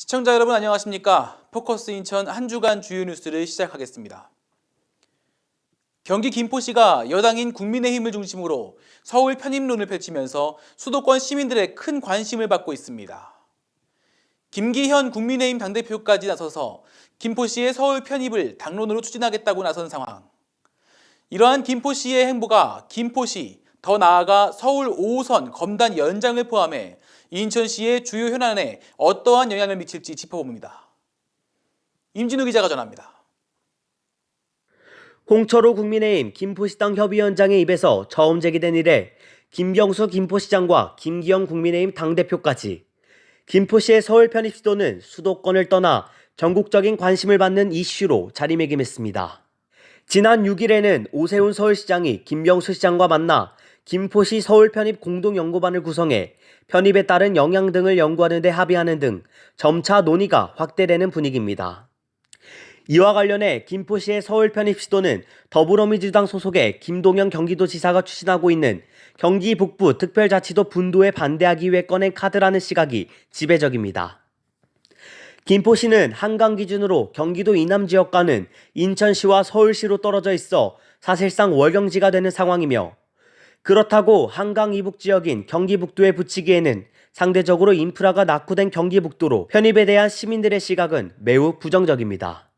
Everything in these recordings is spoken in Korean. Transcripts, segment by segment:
시청자 여러분 안녕하십니까? 포커스 인천 한 주간 주요 뉴스를 시작하겠습니다. 경기 김포시가 여당인 국민의힘을 중심으로 서울 편입론을 펼치면서 수도권 시민들의 큰 관심을 받고 있습니다. 김기현 국민의힘 당대표까지 나서서 김포시의 서울 편입을 당론으로 추진하겠다고 나선 상황. 이러한 김포시의 행보가 김포시, 더 나아가 서울 5호선 검단 연장을 포함해 인천시의 주요 현안에 어떠한 영향을 미칠지 짚어봅니다. 임진우 기자가 전합니다. 홍철호 국민의힘 김포시당 협의위원장의 입에서 처음 제기된 이래 김경수 김포시장과 김기현 국민의힘 당대표까지 김포시의 서울 편입 시도는 수도권을 떠나 전국적인 관심을 받는 이슈로 자리매김했습니다. 지난 6일에는 오세훈 서울시장이 김경수 시장과 만나 김포시 서울 편입 공동연구반을 구성해 편입에 따른 영향 등을 연구하는 데 합의하는 등 점차 논의가 확대되는 분위기입니다. 이와 관련해 김포시의 서울 편입 시도는 더불어민주당 소속의 김동연 경기도지사가 추진하고 있는 경기 북부 특별자치도 분도에 반대하기 위해 꺼낸 카드라는 시각이 지배적입니다. 김포시는 한강 기준으로 경기도 이남 지역과는 인천시와 서울시로 떨어져 있어 사실상 월경지가 되는 상황이며, 그렇다고 한강 이북 지역인 경기북도에 붙이기에는 상대적으로 인프라가 낙후된 경기북도로 편입에 대한 시민들의 시각은 매우 부정적입니다.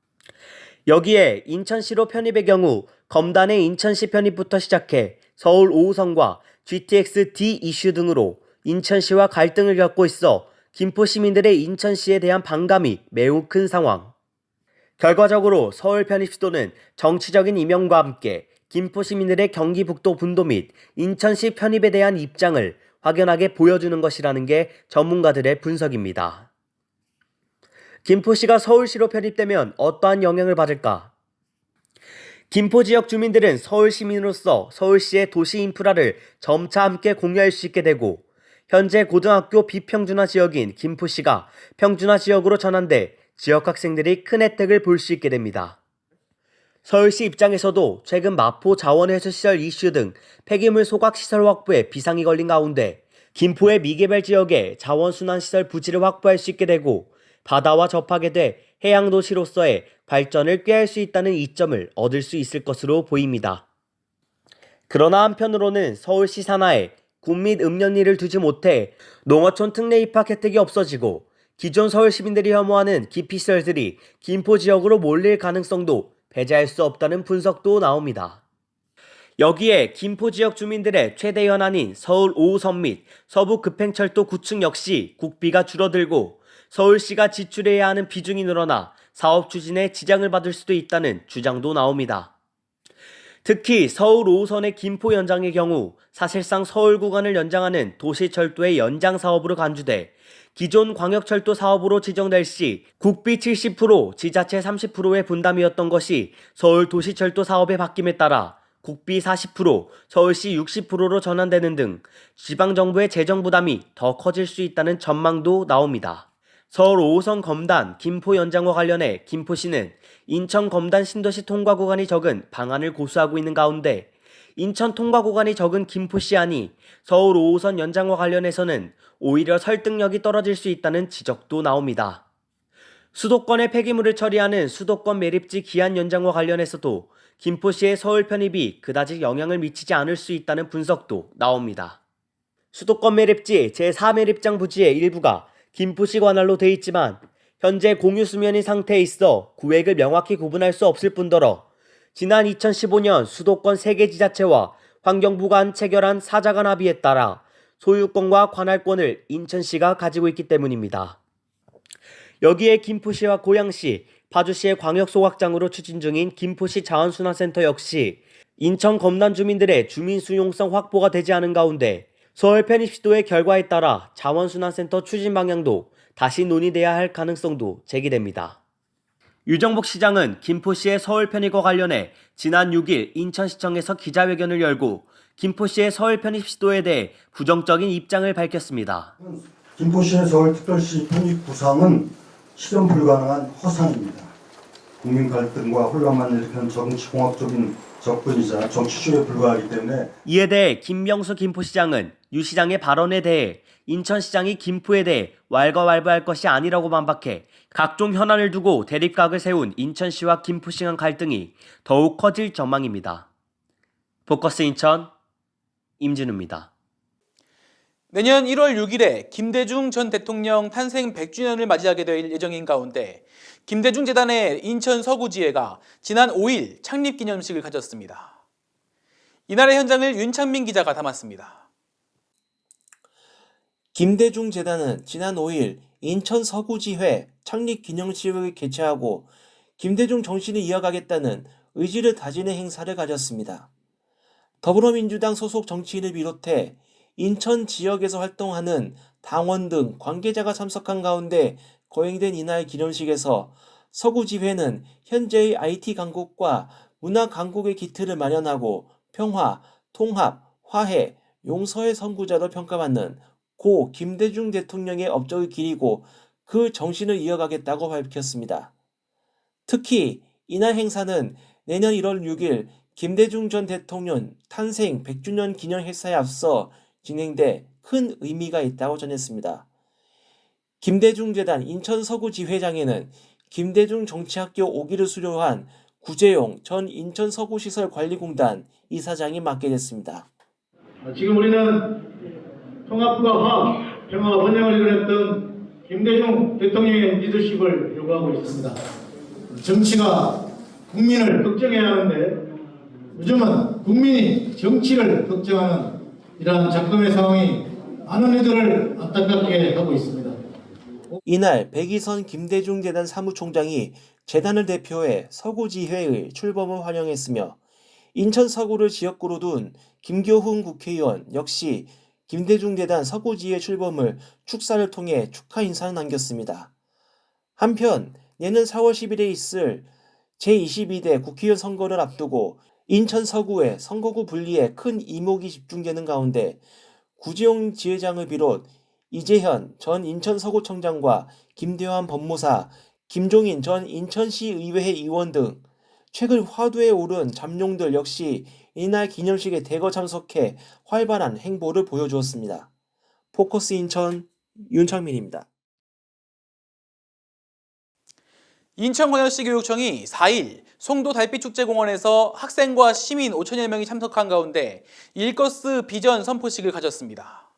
여기에 인천시로 편입의 경우 검단의 인천시 편입부터 시작해 서울 5호선과 GTX D 이슈 등으로 인천시와 갈등을 겪고 있어 김포 시민들의 인천시에 대한 반감이 매우 큰 상황. 결과적으로 서울 편입 시도는 정치적인 이명과 함께 김포 시민들의 경기북도 분도 및 인천시 편입에 대한 입장을 확연하게 보여주는 것이라는 게 전문가들의 분석입니다. 김포시가 서울시로 편입되면 어떠한 영향을 받을까? 김포 지역 주민들은 서울 시민으로서 서울시의 도시 인프라를 점차 함께 공유할 수 있게 되고, 현재 고등학교 비평준화 지역인 김포시가 평준화 지역으로 전환돼 지역 학생들이 큰 혜택을 볼 수 있게 됩니다. 서울시 입장에서도 최근 마포 자원회수시설 이슈 등 폐기물 소각시설 확보에 비상이 걸린 가운데 김포의 미개발 지역에 자원순환시설 부지를 확보할 수 있게 되고 바다와 접하게 돼 해양도시로서의 발전을 꾀할 수 있다는 이점을 얻을 수 있을 것으로 보입니다. 그러나 한편으로는 서울시 산하에 군 및 읍면리를 두지 못해 농어촌 특례 입학 혜택이 없어지고 기존 서울 시민들이 혐오하는 기피시설들이 김포 지역으로 몰릴 가능성도 배제할 수 없다는 분석도 나옵니다. 여기에 김포 지역 주민들의 최대 현안인 서울 5호선 및 서부 급행철도 구축 역시 국비가 줄어들고 서울시가 지출해야 하는 비중이 늘어나 사업 추진에 지장을 받을 수도 있다는 주장도 나옵니다. 특히 서울 5호선의 김포 연장의 경우 사실상 서울 구간을 연장하는 도시철도의 연장 사업으로 간주돼 기존 광역철도 사업으로 지정될 시 국비 70%, 지자체 30%의 분담이었던 것이 서울 도시철도 사업에 바뀜에 따라 국비 40%, 서울시 60%로 전환되는 등 지방정부의 재정 부담이 더 커질 수 있다는 전망도 나옵니다. 서울 5호선 검단, 김포 연장과 관련해 김포시는 인천 검단 신도시 통과 구간이 적은 방안을 고수하고 있는 가운데 인천 통과 구간이 적은 김포시안이 서울 5호선 연장과 관련해서는 오히려 설득력이 떨어질 수 있다는 지적도 나옵니다. 수도권의 폐기물을 처리하는 수도권 매립지 기한 연장과 관련해서도 김포시의 서울 편입이 그다지 영향을 미치지 않을 수 있다는 분석도 나옵니다. 수도권 매립지 제4매립장 부지의 일부가 김포시 관할로 돼 있지만 현재 공유 수면인 상태에 있어 구획을 명확히 구분할 수 없을 뿐더러 지난 2015년 수도권 3개 지자체와 환경부가 한 체결한 사자간 합의에 따라 소유권과 관할권을 인천시가 가지고 있기 때문입니다. 여기에 김포시와 고양시, 파주시의 광역소각장으로 추진 중인 김포시 자원순환센터 역시 인천 검단 주민들의 주민 수용성 확보가 되지 않은 가운데 서울 편입 시도의 결과에 따라 자원순환센터 추진 방향도 다시 논의돼야 할 가능성도 제기됩니다. 유정복 시장은 김포시의 서울 편입과 관련해 지난 6일 인천시청에서 기자회견을 열고 김포시의 서울 편입 시도에 대해 부정적인 입장을 밝혔습니다. 김포시의 서울특별시 편입 구상은 실현 불가능한 허상입니다. 국민 갈등과 혼란만 일으키는 정치공학적인 접근이자 정치쇼에 불과하기 때문에 이에 대해 김병수 김포시장은 유 시장의 발언에 대해 인천시장이 김포에 대해 왈가왈부할 것이 아니라고 반박해 각종 현안을 두고 대립각을 세운 인천시와 김포시 간 갈등이 더욱 커질 전망입니다. 포커스 인천 임진우입니다. 내년 1월 6일에 김대중 전 대통령 탄생 100주년을 맞이하게 될 예정인 가운데 김대중 재단의 인천 서구지회가 지난 5일 창립기념식을 가졌습니다. 이날의 현장을 윤창민 기자가 담았습니다. 김대중 재단은 지난 5일 인천 서구지회 창립기념식을 개최하고 김대중 정신을 이어가겠다는 의지를 다지는 행사를 가졌습니다. 더불어민주당 소속 정치인을 비롯해 인천 지역에서 활동하는 당원 등 관계자가 참석한 가운데 거행된 이날 기념식에서 서구지회는 현재의 IT 강국과 문화 강국의 기틀을 마련하고 평화, 통합, 화해, 용서의 선구자로 평가받는 고 김대중 대통령의 업적을 기리고 그 정신을 이어가겠다고 밝혔습니다. 특히 이날 행사는 내년 1월 6일 김대중 전 대통령 탄생 100주년 기념 행사에 앞서 진행돼 큰 의미가 있다고 전했습니다. 김대중 재단 인천 서구지회장에는 김대중 정치학교 5기를 수료한 구재용 전 인천 서구시설관리공단 이사장이 맡게 됐습니다. 지금 우리는 통합과 화합, 평화와 번영을 이끌었던 김대중 대통령의 리더십을 요구하고 있습니다. 정치가 국민을 걱정해야 하는데 요즘은 국민이 정치를 걱정하는 이러한 작동의 상황이 많은 이들을 안타깝게 하고 있습니다. 이날 백이선 김대중 재단 사무총장이 재단을 대표해 서구지회의 출범을 환영했으며 인천 서구를 지역구로 둔 김교훈 국회의원 역시 김대중 재단 서구지회 출범을 축사를 통해 축하 인사를 남겼습니다. 한편 내년 4월 10일에 있을 제22대 국회의원 선거를 앞두고 인천 서구의 선거구 분리에 큰 이목이 집중되는 가운데 구재용 지회장을 비롯 이재현 전 인천 서구청장과 김대환 법무사, 김종인 전 인천시의회 의원 등 최근 화두에 오른 잠룡들 역시 이날 기념식에 대거 참석해 활발한 행보를 보여주었습니다. 포커스 인천 윤창민입니다. 인천광역시 교육청이 4일 송도 달빛축제공원에서 학생과 시민 5천여 명이 참석한 가운데 일거스 비전 선포식을 가졌습니다.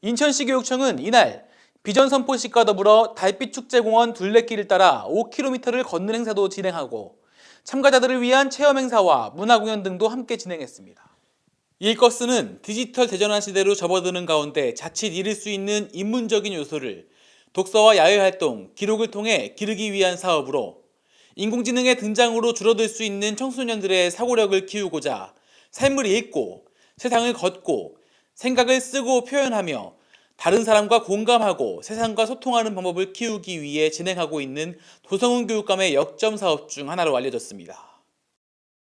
인천시 교육청은 이날 비전 선포식과 더불어 달빛축제공원 둘레길을 따라 5km를 걷는 행사도 진행하고 참가자들을 위한 체험 행사와 문화공연 등도 함께 진행했습니다. 일거스는 디지털 대전환 시대로 접어드는 가운데 자칫 잃을 수 있는 인문적인 요소를 독서와 야외활동, 기록을 통해 기르기 위한 사업으로 인공지능의 등장으로 줄어들 수 있는 청소년들의 사고력을 키우고자 삶을 읽고 세상을 걷고 생각을 쓰고 표현하며 다른 사람과 공감하고 세상과 소통하는 방법을 키우기 위해 진행하고 있는 도성훈 교육감의 역점 사업 중 하나로 알려졌습니다.